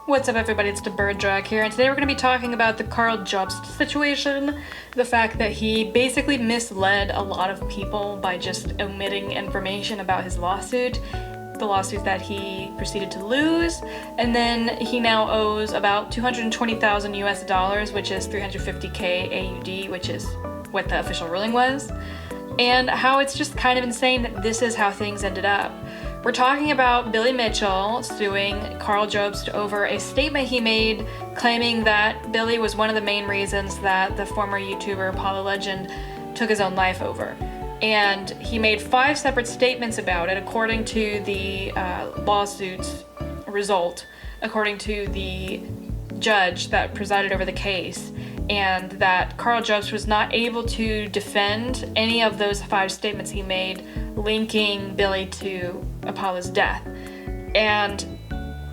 What's up, everybody? It's the Birdjack here, and today we're going to be talking about the Karl Jobst situation. The fact that he basically misled a lot of people by just omitting information about his lawsuit. The lawsuit that he proceeded to lose, and then he now owes about 220,000 US dollars, which is 350k AUD, which is what the official ruling was. And how it's just kind of insane that this is how things ended up. We're talking about Billy Mitchell suing Karl Jobst over a statement he made claiming that Billy was one of the main reasons that the former YouTuber Paula Legend took his own life over. And he made 5 separate statements about it according to the lawsuit's result, according to the judge that presided over the case, and that Karl Jobst was not able to defend any of those 5 statements he made linking Billy to Paula's death. And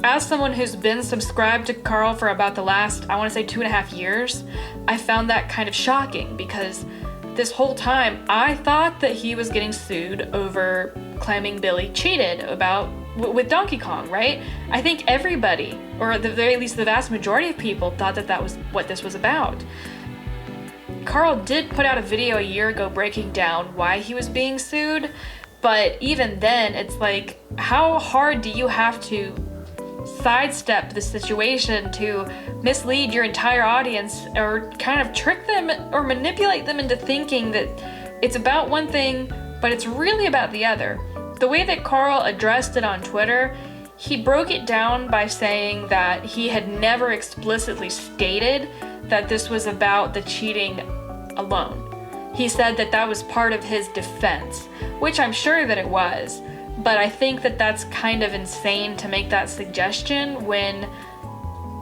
as someone who's been subscribed to Karl for about the last, I want to say 2.5 years, I found that kind of shocking because this whole time I thought that he was getting sued over claiming Billy cheated with Donkey Kong, right? I think everybody, or at the very least the vast majority of people, thought that that was what this was about. Karl did put out a video a year ago breaking down why he was being sued, but even then, it's like, how hard do you have to sidestep the situation to mislead your entire audience or kind of trick them or manipulate them into thinking that it's about one thing, but it's really about the other? The way that Karl addressed it on Twitter, he broke it down by saying that he had never explicitly stated that this was about the cheating alone. He said that that was part of his defense, which I'm sure that it was, but I think that that's kind of insane to make that suggestion when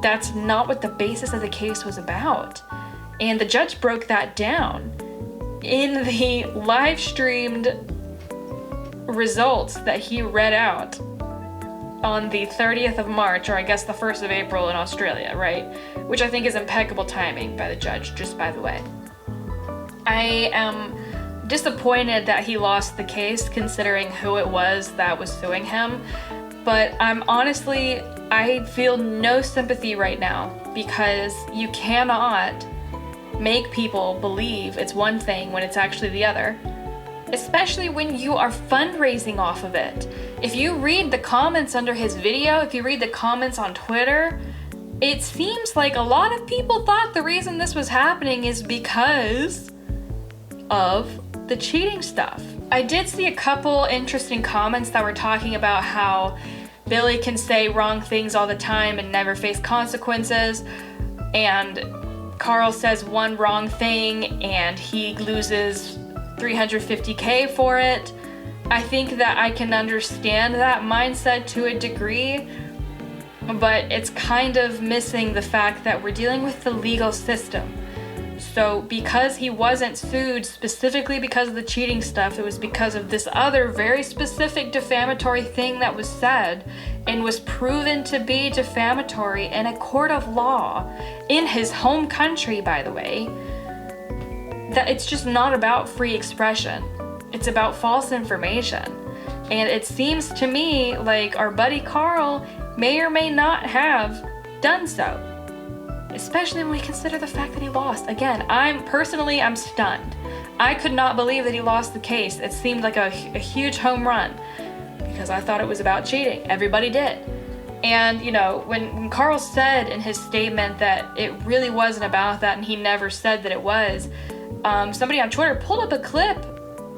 that's not what the basis of the case was about. And the judge broke that down in the live streamed results that he read out on the 30th of March, or I guess the 1st of April in Australia, right? Which I think is impeccable timing by the judge, just by the way. I am disappointed that he lost the case considering who it was that was suing him, but I feel no sympathy right now because you cannot make people believe it's one thing when it's actually the other, especially when you are fundraising off of it. If you read the comments under his video, if you read the comments on Twitter, it seems like a lot of people thought the reason this was happening is because of the cheating stuff. I did see a couple interesting comments that were talking about how Billy can say wrong things all the time and never face consequences, and Karl says one wrong thing and he loses 350k for it. I think that I can understand that mindset to a degree, but it's kind of missing the fact that we're dealing with the legal system. So because he wasn't sued specifically because of the cheating stuff, it was because of this other very specific defamatory thing that was said and was proven to be defamatory in a court of law in his home country, by the way, that it's just not about free expression. It's about false information. And it seems to me like our buddy Karl may or may not have done so, especially when we consider the fact that he lost. Again, I'm stunned. I could not believe that he lost the case. It seemed like a huge home run because I thought it was about cheating. Everybody did. And, you know, when Karl said in his statement that it really wasn't about that and he never said that it was, somebody on Twitter pulled up a clip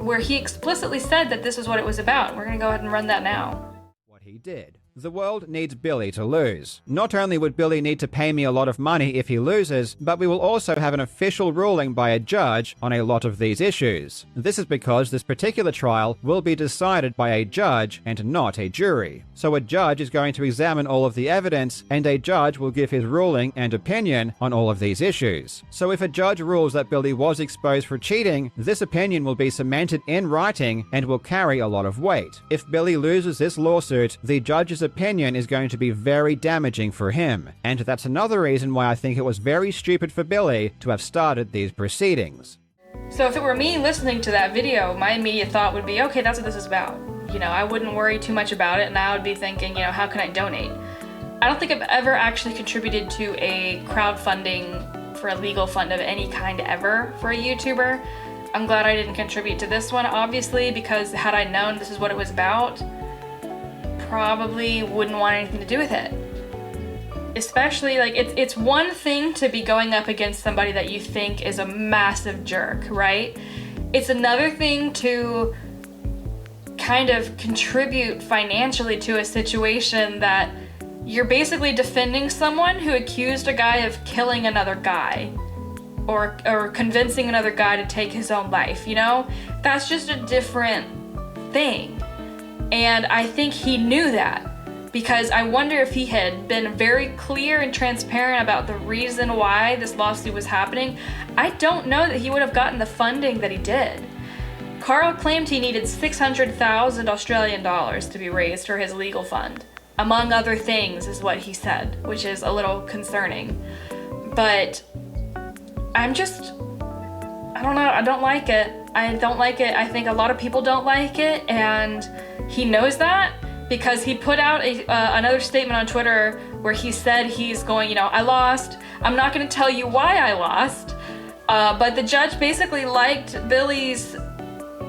where he explicitly said that this is what it was about. We're going to go ahead and run that now. What he did. The world needs Billy to lose. Not only would Billy need to pay me a lot of money if he loses, but we will also have an official ruling by a judge on a lot of these issues. This is because this particular trial will be decided by a judge and not a jury. So a judge is going to examine all of the evidence, and a judge will give his ruling and opinion on all of these issues. So if a judge rules that Billy was exposed for cheating, this opinion will be cemented in writing and will carry a lot of weight. If Billy loses this lawsuit, the judge's opinion is going to be very damaging for him, and that's another reason why I think it was very stupid for Billy to have started these proceedings. So if it were me listening to that video, my immediate thought would be, okay, that's what this is about. You know, I wouldn't worry too much about it, and I would be thinking, you know, how can I donate? I don't think I've ever actually contributed to a crowdfunding for a legal fund of any kind ever for a YouTuber. I'm glad I didn't contribute to this one, obviously, because had I known this is what it was about, probably wouldn't want anything to do with it. Especially, like, it's one thing to be going up against somebody that you think is a massive jerk, right? It's another thing to kind of contribute financially to a situation that you're basically defending someone who accused a guy of killing another guy or convincing another guy to take his own life, you know? That's just a different thing. And I think he knew that, because I wonder if he had been very clear and transparent about the reason why this lawsuit was happening, I don't know that he would have gotten the funding that he did. Karl claimed he needed 600,000 Australian dollars to be raised for his legal fund, among other things, is what he said, which is a little concerning. But I don't know, I don't like it. I don't like it. I think a lot of people don't like it, and he knows that, because he put out another statement on Twitter where he said he's going, I lost. I'm not going to tell you why I lost, but the judge basically liked Billy's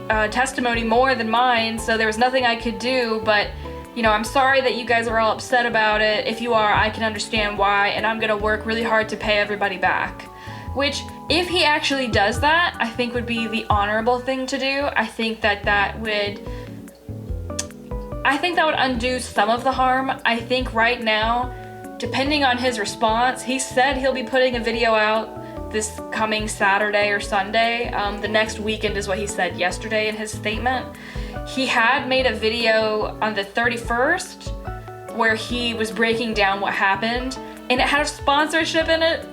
testimony more than mine, so there was nothing I could do, but I'm sorry that you guys are all upset about it. If you are, I can understand why, and I'm going to work really hard to pay everybody back. Which, if he actually does that, I think would be the honorable thing to do. I think that would undo some of the harm. I think right now, depending on his response, he said he'll be putting a video out this coming Saturday or Sunday. The next weekend is what he said yesterday in his statement. He had made a video on the 31st where he was breaking down what happened, and it had a sponsorship in it.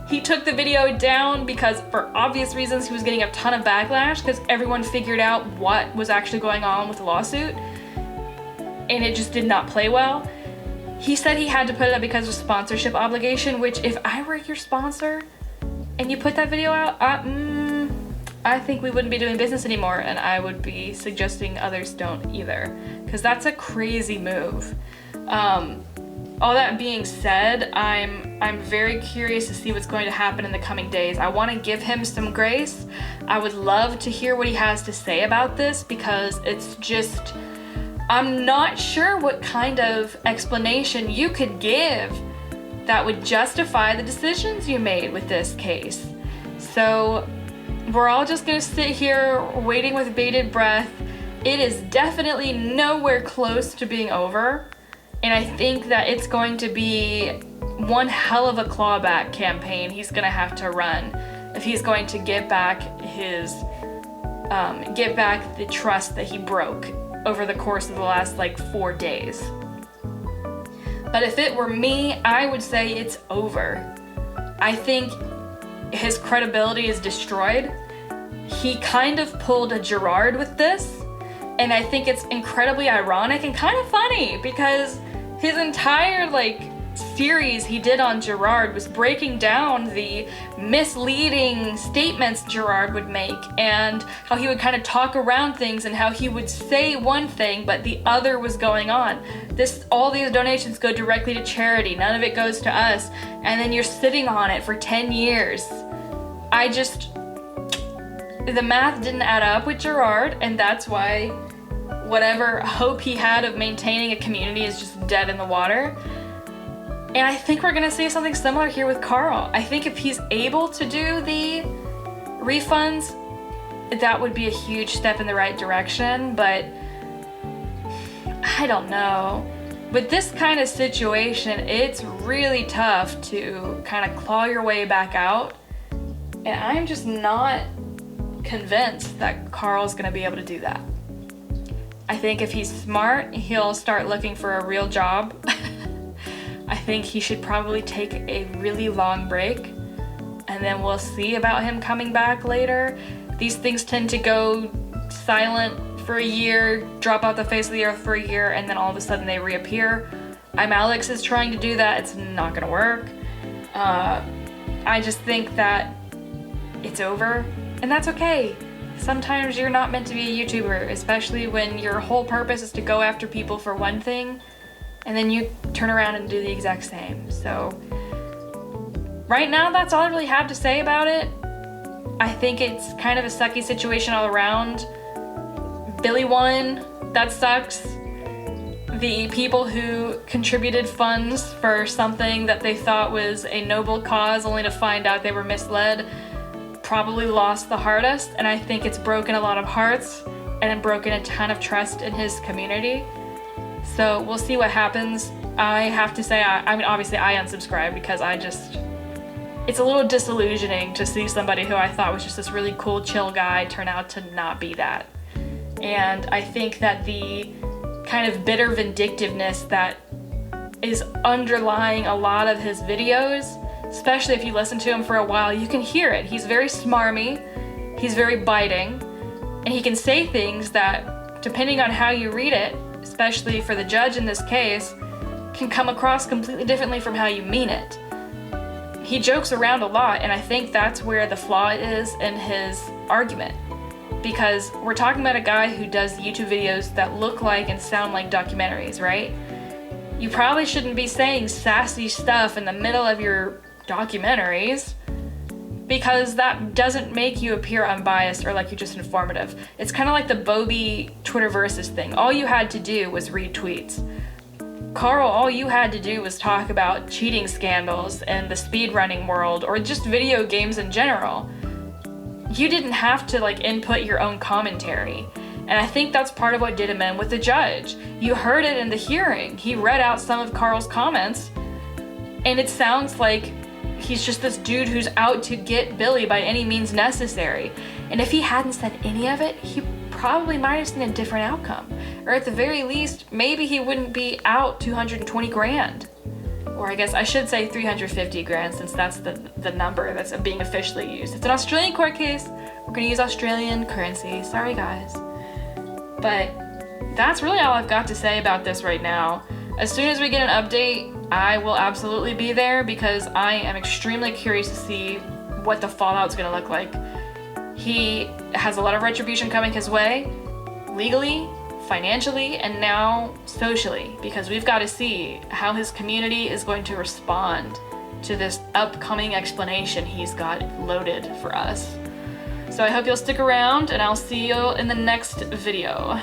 He took the video down because, for obvious reasons, he was getting a ton of backlash because everyone figured out what was actually going on with the lawsuit, and it just did not play well. He said he had to put it up because of sponsorship obligation, which, if I were your sponsor and you put that video out, I think we wouldn't be doing business anymore, and I would be suggesting others don't either, because that's a crazy move. All that being said, I'm very curious to see what's going to happen in the coming days. I want to give him some grace. I would love to hear what he has to say about this, because it's just, I'm not sure what kind of explanation you could give that would justify the decisions you made with this case. So we're all just gonna sit here waiting with bated breath. It is definitely nowhere close to being over. And I think that it's going to be one hell of a clawback campaign he's gonna have to run if he's going to get back the trust that he broke over the course of the last 4 days. But if it were me, I would say it's over. I think his credibility is destroyed. He kind of pulled a Gerard with this, and I think it's incredibly ironic and kind of funny, because his entire series he did on Gerard was breaking down the misleading statements Gerard would make, and how he would kind of talk around things, and how he would say one thing but the other was going on. All these donations go directly to charity, none of it goes to us, and then you're sitting on it for 10 years. The math didn't add up with Gerard, and that's why whatever hope he had of maintaining a community is just dead in the water. And I think we're gonna see something similar here with Karl. I think if he's able to do the refunds, that would be a huge step in the right direction, but I don't know. With this kind of situation, it's really tough to kind of claw your way back out, and I'm just not convinced that Karl's gonna be able to do that. I think if he's smart, he'll start looking for a real job. I think he should probably take a really long break, and then we'll see about him coming back later. These things tend to go silent for a year, drop off the face of the earth for a year, and then all of a sudden they reappear. Alex is trying to do that. It's not gonna work. I just think that it's over, and that's okay. Sometimes you're not meant to be a YouTuber, especially when your whole purpose is to go after people for one thing, and then you turn around and do the exact same. So right now, that's all I really have to say about it. I think it's kind of a sucky situation all around. Billy won. That sucks. The people who contributed funds for something that they thought was a noble cause only to find out they were misled probably lost the hardest, and I think it's broken a lot of hearts and broken a ton of trust in his community. So we'll see what happens. I have to say, I mean, obviously I unsubscribed because it's a little disillusioning to see somebody who I thought was just this really cool, chill guy turn out to not be that. And I think that the kind of bitter vindictiveness that is underlying a lot of his videos, especially if you listen to him for a while, you can hear it. He's very smarmy, he's very biting, and he can say things that, depending on how you read it, especially for the judge in this case, can come across completely differently from how you mean it. He jokes around a lot, and I think that's where the flaw is in his argument. Because we're talking about a guy who does YouTube videos that look like and sound like documentaries, right? You probably shouldn't be saying sassy stuff in the middle of your documentaries, because that doesn't make you appear unbiased or like you're just informative. It's kind of like the Bobby Twitterversus thing. All you had to do was read tweets. Karl, all you had to do was talk about cheating scandals and the speedrunning world, or just video games in general. You didn't have to input your own commentary. And I think that's part of what did him in with the judge. You heard it in the hearing. He read out some of Karl's comments, and it sounds like he's just this dude who's out to get Billy by any means necessary. And if he hadn't said any of it, he probably might have seen a different outcome. Or at the very least, maybe he wouldn't be out 220 grand. Or I guess I should say 350 grand, since that's the number that's being officially used. It's an Australian court case. We're gonna use Australian currency. Sorry, guys. But that's really all I've got to say about this right now. As soon as we get an update, I will absolutely be there, because I am extremely curious to see what the fallout's gonna look like. He has a lot of retribution coming his way, legally, financially, and now socially, because we've got to see how his community is going to respond to this upcoming explanation he's got loaded for us. So I hope you'll stick around, and I'll see you in the next video.